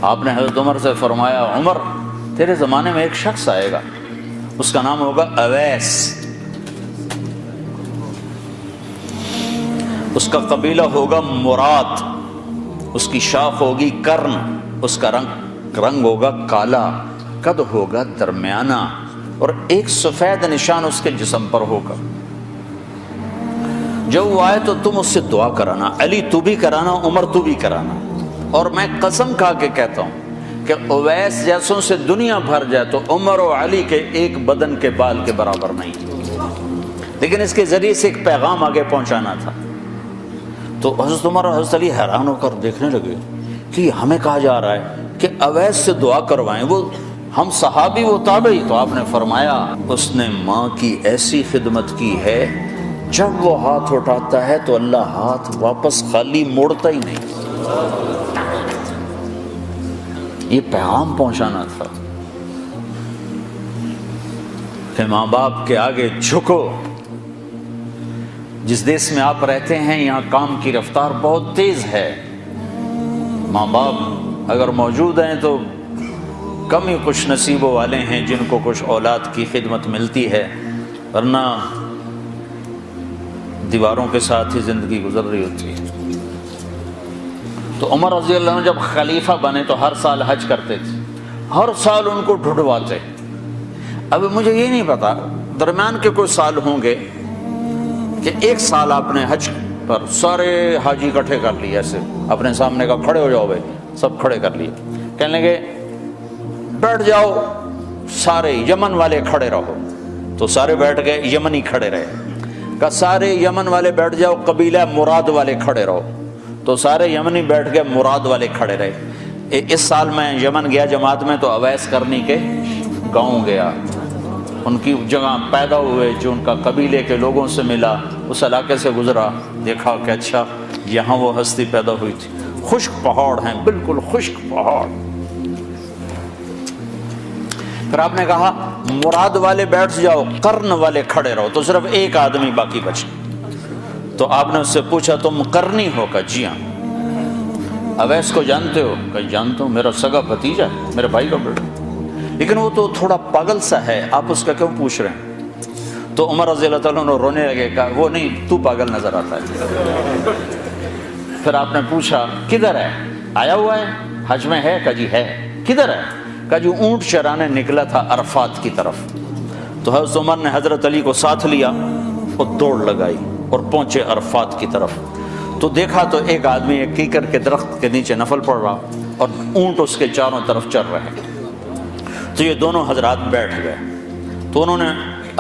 آپ نے حضرت عمر سے فرمایا عمر تیرے زمانے میں ایک شخص آئے گا، اس کا نام ہوگا اویس، اس کا قبیلہ ہوگا مراد، اس کی شاخ ہوگی کرن، اس کا رنگ ہوگا کالا، قد ہوگا درمیانہ، اور ایک سفید نشان اس کے جسم پر ہوگا۔ جب وہ آئے تو تم اس سے دعا کرانا، علی تو بھی کرانا، عمر تو بھی کرانا، اور میں قسم کھا کے کہتا ہوں کہ اویس جیسوں سے دنیا بھر جائے تو عمر و علی کے ایک بدن کے بال کے برابر نہیں، لیکن اس کے ذریعے سے ایک پیغام آگے پہنچانا تھا۔ تو حضرت عمر اور حضرت علی حیران ہو کر دیکھنے لگے کہ ہمیں کہا جا رہا ہے کہ اویس سے دعا کروائیں، وہ ہم صحابی وہ تابعی۔ تو آپ نے فرمایا اس نے ماں کی ایسی خدمت کی ہے، جب وہ ہاتھ اٹھاتا ہے تو اللہ ہاتھ واپس خالی موڑتا ہی نہیں۔ یہ پیغام پہنچانا تھا کہ ماں باپ کے آگے جھکو۔ جس دیش میں آپ رہتے ہیں یہاں کام کی رفتار بہت تیز ہے، ماں باپ اگر موجود ہیں تو کم ہی خوش نصیبوں والے ہیں جن کو کچھ اولاد کی خدمت ملتی ہے، ورنہ دیواروں کے ساتھ ہی زندگی گزر رہی ہوتی ہے۔ تو عمر رضی اللہ عنہ جب خلیفہ بنے تو ہر سال حج کرتے تھے، ہر سال ان کو ڈھونڈواتے۔ اب مجھے یہ نہیں پتا درمیان کے کوئی سال ہوں گے کہ ایک سال آپ نے حج پر سارے حاجی اکٹھے کر لیے، ایسے اپنے سامنے کا کھڑے ہو جاؤ بھائی، سب کھڑے کر لیے، کہنے لگے بیٹھ جاؤ سارے یمن والے کھڑے رہو، تو سارے بیٹھ گئے، یمنی کھڑے رہے۔ کہا سارے یمن والے بیٹھ جاؤ، قبیلہ مراد والے کھڑے رہو، تو سارے یمنی بیٹھ گئے، مراد والے کھڑے رہے۔ اس سال میں یمن گیا جماعت میں تو اویس کرنی کے گاؤں گیا، ان کی جگہ پیدا ہوئے، جو ان کا قبیلے کے لوگوں سے ملا، اس علاقے سے گزرا، دیکھا کہ اچھا یہاں وہ ہستی پیدا ہوئی تھی۔ خشک پہاڑ ہیں، بالکل خشک پہاڑ۔ پھر آپ نے کہا مراد والے بیٹھ جاؤ، قرن والے کھڑے رہو، تو صرف ایک آدمی باقی بچا۔ تو آپ نے اس سے پوچھا تم قرنی ہو؟ کہا جی ہاں۔ اویس کو جانتے ہو؟ کہا جانتا ہوں، میرا سگا بھتیجا ہے، میرے بھائی کا بیٹا، لیکن وہ تو تھوڑا پاگل سا ہے، آپ اس کا کیوں پوچھ رہے ہیں؟ تو عمر رضی اللہ تعالیٰ عنہ رونے لگے، کہا وہ نہیں، تو پاگل نظر آتا ہے۔ پھر آپ نے پوچھا کدھر ہے؟ آیا ہوا ہے حج میں ہے؟ کہا جی ہے۔ کدھر ہے؟ کہا جو اونٹ چرانے نکلا تھا عرفات کی طرف۔ تو حضرت عمر نے حضرت علی کو ساتھ لیا اور دوڑ لگائی اور پہنچے عرفات کی طرف، تو دیکھا تو ایک آدمی ایک کیکر کے درخت کے نیچے نفل پڑھ رہا اور اونٹ اس کے چاروں طرف چر رہے۔ تو یہ دونوں حضرات بیٹھ گئے، تو انہوں نے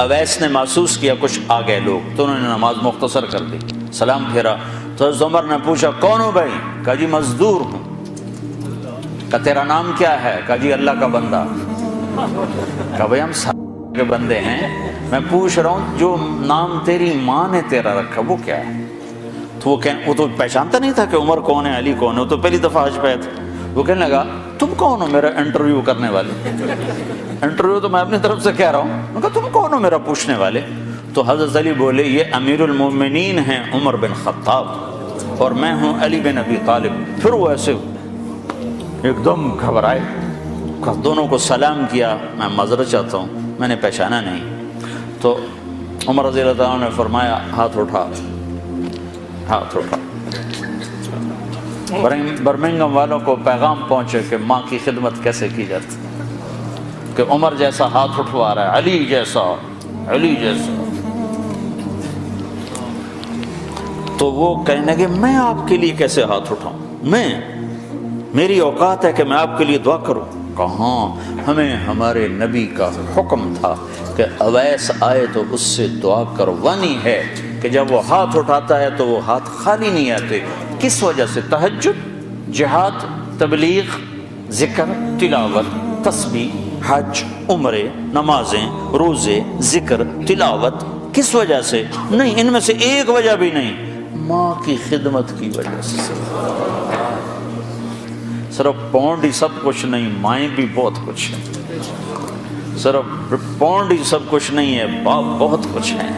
اویس نے محسوس کیا کچھ آ گئے لوگ، تو انہوں نے نماز مختصر کر دی، سلام پھیرا۔ تو حضرت عمر نے پوچھا کون ہو بھائی؟ کہا جی مزدور ہوں۔ کہا تیرا نام کیا ہے؟ کہا جی اللہ کا بندہ۔ کہا بھائی ہم سارے کے بندے ہیں، میں پوچھ رہا ہوں جو نام تیری ماں نے تیرا رکھا وہ کیا ہے؟ تو وہ تو پہچانتا نہیں تھا کہ عمر کون ہے، علی کون ہے، وہ تو پہلی دفعہ حج پہ آئے تھے۔ وہ کہنے لگا تم کون ہو میرا انٹرویو کرنے والے؟ انٹرویو تو میں اپنی طرف سے کہہ رہا ہوں۔ میں کہا تم کون ہو میرا پوچھنے والے؟ تو حضرت علی بولے یہ امیر المومنین ہیں عمر بن خطاب، اور میں ہوں علی بن ابی طالب۔ پھر وہ ایسے ایک دم گھبرائے، دونوں کو سلام کیا، میں معذرت چاہتا ہوں میں نے پہچانا نہیں۔ تو عمر رضی اللہ عنہ نے فرمایا ہاتھ اٹھا، ہاتھ اٹھا۔ برمنگم والوں کو پیغام پہنچے کہ ماں کی خدمت کیسے کی جاتی، کہ عمر جیسا ہاتھ اٹھوا رہا ہے، علی جیسا، علی جیسا۔ تو وہ کہنے لگے میں آپ کے لیے کیسے ہاتھ اٹھاؤں، میری اوقات ہے کہ میں آپ کے لیے دعا کروں؟ کہاں، ہمیں ہمارے نبی کا حکم تھا کہ اویس آئے تو اس سے دعا کروانی ہے، کہ جب وہ ہاتھ اٹھاتا ہے تو وہ ہاتھ خالی نہیں آتے۔ کس وجہ سے؟ تہجد، جہاد، تبلیغ، ذکر، تلاوت، تسبیح، حج، عمرے، نمازیں، روزے، ذکر، تلاوت۔ کس وجہ سے؟ نہیں، ان میں سے ایک وجہ بھی نہیں، ماں کی خدمت کی وجہ سے۔ صرف پونڈ ہی سب کچھ نہیں، مائیں بھی بہت کچھ ہے۔ صرف پونڈ ہی سب کچھ نہیں ہے، باپ بہت کچھ ہے۔